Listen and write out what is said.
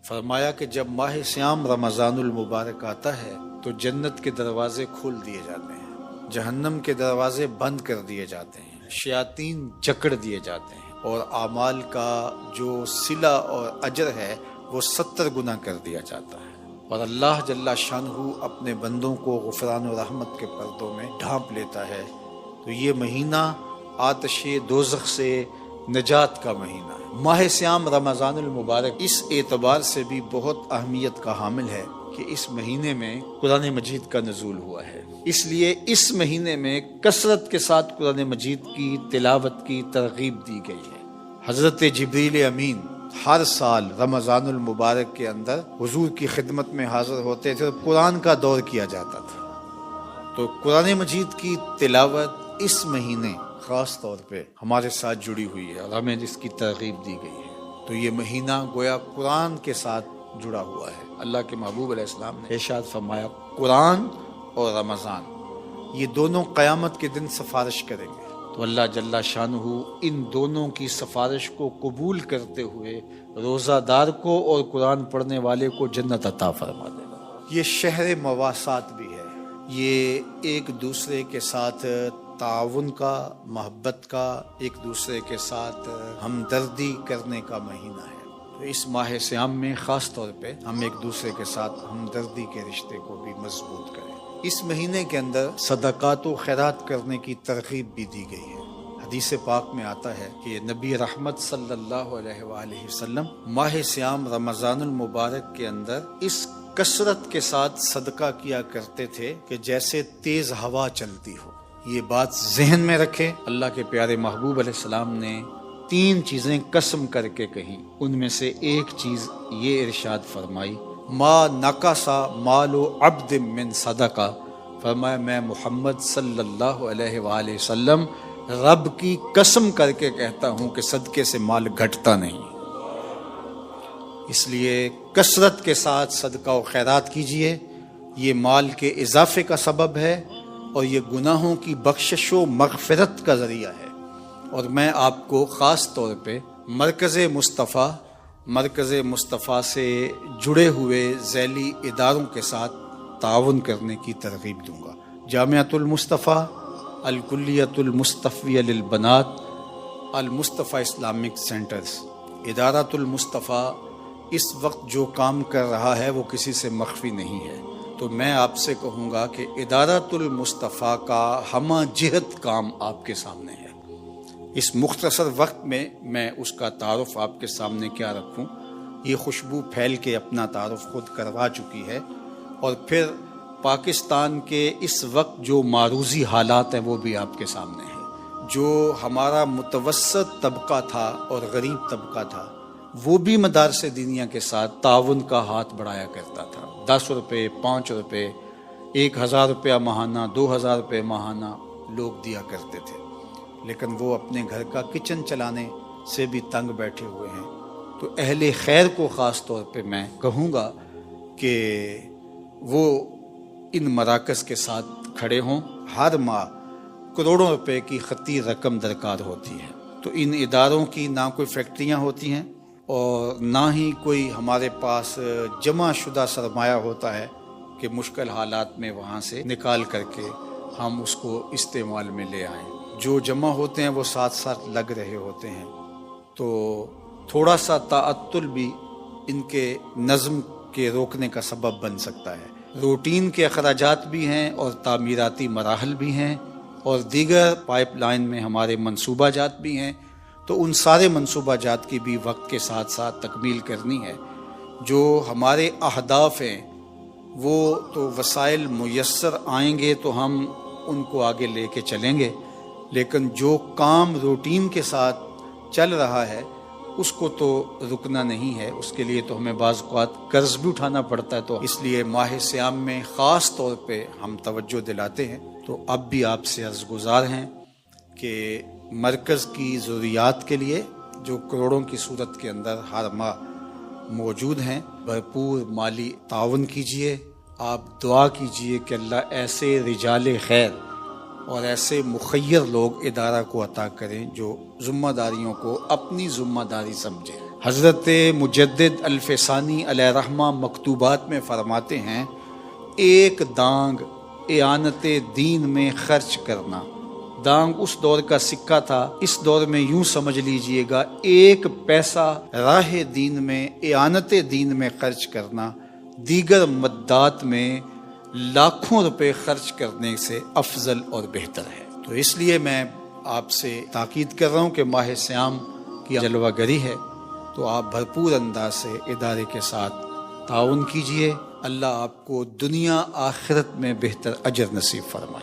فرمایا کہ جب ماہ سیام رمضان المبارک آتا ہے تو جنت کے دروازے کھول دیے جاتے ہیں، جہنم کے دروازے بند کر دیے جاتے ہیں، شیاطین جکڑ دیے جاتے ہیں، اور اعمال کا جو صلہ اور اجر ہے وہ 70 گنا کر دیا جاتا ہے، اور اللہ جل شانہ اپنے بندوں کو غفران و رحمت کے پردوں میں ڈھانپ لیتا ہے۔ تو یہ مہینہ آتش دوزخ سے نجات کا مہینہ ہے۔ ماہ سیام رمضان المبارک اس اعتبار سے بھی بہت اہمیت کا حامل ہے کہ اس مہینے میں قرآن مجید کا نزول ہوا ہے، اس لیے اس مہینے میں کثرت کے ساتھ قرآن مجید کی تلاوت کی ترغیب دی گئی ہے۔ حضرت جبریل امین ہر سال رمضان المبارک کے اندر حضور کی خدمت میں حاضر ہوتے تھے اور قرآن کا دور کیا جاتا تھا۔ تو قرآن مجید کی تلاوت اس مہینے خاص طور پہ ہمارے ساتھ جڑی ہوئی ہے اور ہمیں اس کی ترغیب دی گئی ہے۔ تو یہ مہینہ گویا قرآن کے ساتھ جڑا ہوا ہے۔ اللہ کے محبوب علیہ السلام نے ارشاد فرمایا قرآن اور رمضان یہ دونوں قیامت کے دن سفارش کریں گے، تو اللہ جل شانہ ان دونوں کی سفارش کو قبول کرتے ہوئے روزہ دار کو اور قرآن پڑھنے والے کو جنت عطا فرما دے گا۔ یہ شہر مواسات بھی ہے، یہ ایک دوسرے کے ساتھ تعاون کا، محبت کا، ایک دوسرے کے ساتھ ہمدردی کرنے کا مہینہ ہے۔ تو اس ماہ سیام میں خاص طور پہ ہم ایک دوسرے کے ساتھ ہمدردی کے رشتے کو بھی مضبوط کریں۔ اس مہینے کے اندر صدقات و خیرات کرنے کی ترغیب بھی دی گئی ہے۔ حدیث پاک میں آتا ہے کہ نبی رحمت صلی اللہ علیہ وآلہ وسلم ماہ سیام رمضان المبارک کے اندر اس کثرت کے ساتھ صدقہ کیا کرتے تھے کہ جیسے تیز ہوا چلتی ہو۔ یہ بات ذہن میں رکھے، اللہ کے پیارے محبوب علیہ السلام نے 3 چیزیں قسم کر کے کہیں، ان میں سے ایک چیز یہ ارشاد فرمائی ما نقصا مال عبد من صدقہ، فرمایا میں محمد صلی اللہ علیہ وآلہ وسلم رب کی قسم کر کے کہتا ہوں کہ صدقے سے مال گھٹتا نہیں۔ اس لیے کثرت کے ساتھ صدقہ و خیرات کیجئے، یہ مال کے اضافے کا سبب ہے اور یہ گناہوں کی بخشش و مغفرت کا ذریعہ ہے۔ اور میں آپ کو خاص طور پہ مرکز مصطفیٰ سے جڑے ہوئے ذیلی اداروں کے ساتھ تعاون کرنے کی ترغیب دوں گا۔ جامعۃ المصطفیٰ، الکلیۃ المصطفیہ للبنات، المصطفیٰ اسلامک سینٹرز، ادارۃ المصطفیٰ اس وقت جو کام کر رہا ہے وہ کسی سے مخفی نہیں ہے۔ تو میں آپ سے کہوں گا کہ ادارۃ المصطفیٰ کا ہمہ جہت کام آپ کے سامنے ہے۔ اس مختصر وقت میں اس کا تعارف آپ کے سامنے کیا رکھوں، یہ خوشبو پھیل کے اپنا تعارف خود کروا چکی ہے، اور پھر پاکستان کے اس وقت جو معروضی حالات ہیں وہ بھی آپ کے سامنے ہیں۔ جو ہمارا متوسط طبقہ تھا اور غریب طبقہ تھا وہ بھی مدارس دینیہ کے ساتھ تعاون کا ہاتھ بڑھایا کرتا تھا۔ 10 روپے، 5 روپے، 1000 روپیہ ماہانہ، 2000 روپے ماہانہ لوگ دیا کرتے تھے، لیکن وہ اپنے گھر کا کچن چلانے سے بھی تنگ بیٹھے ہوئے ہیں۔ تو اہل خیر کو خاص طور پہ میں کہوں گا کہ وہ ان مراکز کے ساتھ کھڑے ہوں۔ ہر ماہ کروڑوں روپے کی خطی رقم درکار ہوتی ہے۔ تو ان اداروں کی نہ کوئی فیکٹریاں ہوتی ہیں اور نہ ہی کوئی ہمارے پاس جمع شدہ سرمایہ ہوتا ہے کہ مشکل حالات میں وہاں سے نکال کر کے ہم اس کو استعمال میں لے آئیں۔ جو جمع ہوتے ہیں وہ ساتھ ساتھ لگ رہے ہوتے ہیں، تو تھوڑا سا تعطل بھی ان کے نظم کے روکنے کا سبب بن سکتا ہے۔ روٹین کے اخراجات بھی ہیں اور تعمیراتی مراحل بھی ہیں اور دیگر پائپ لائن میں ہمارے منصوبہ جات بھی ہیں، تو ان سارے منصوبہ جات کی بھی وقت کے ساتھ ساتھ تکمیل کرنی ہے۔ جو ہمارے اہداف ہیں وہ تو وسائل میسر آئیں گے تو ہم ان کو آگے لے کے چلیں گے، لیکن جو کام روٹین کے ساتھ چل رہا ہے اس کو تو رکنا نہیں ہے، اس کے لیے تو ہمیں بعض اوقات قرض بھی اٹھانا پڑتا ہے۔ تو اس لیے ماہ سیام میں خاص طور پہ ہم توجہ دلاتے ہیں۔ تو اب بھی آپ سے عرض گزار ہیں کہ مرکز کی ضروریات کے لیے جو کروڑوں کی صورت کے اندر ہر ماہ موجود ہیں، بھرپور مالی تعاون کیجیے۔ آپ دعا کیجیے کہ اللہ ایسے رجال خیر اور ایسے مخیر لوگ ادارہ کو عطا کریں جو ذمہ داریوں کو اپنی ذمہ داری سمجھیں۔ حضرت مجدد الفسانی علیہ رحمہ مکتوبات میں فرماتے ہیں، ایک دانگ اعانت دین میں خرچ کرنا، دانگ اس دور کا سکہ تھا، اس دور میں یوں سمجھ لیجئے گا ایک پیسہ راہ دین میں اعانت دین میں خرچ کرنا دیگر مدات میں لاکھوں روپے خرچ کرنے سے افضل اور بہتر ہے۔ تو اس لیے میں آپ سے تاکید کر رہا ہوں کہ ماہ صیام کی جلوہ گری ہے، تو آپ بھرپور انداز سے ادارے کے ساتھ تعاون کیجئے۔ اللہ آپ کو دنیا آخرت میں بہتر اجر نصیب فرمائے۔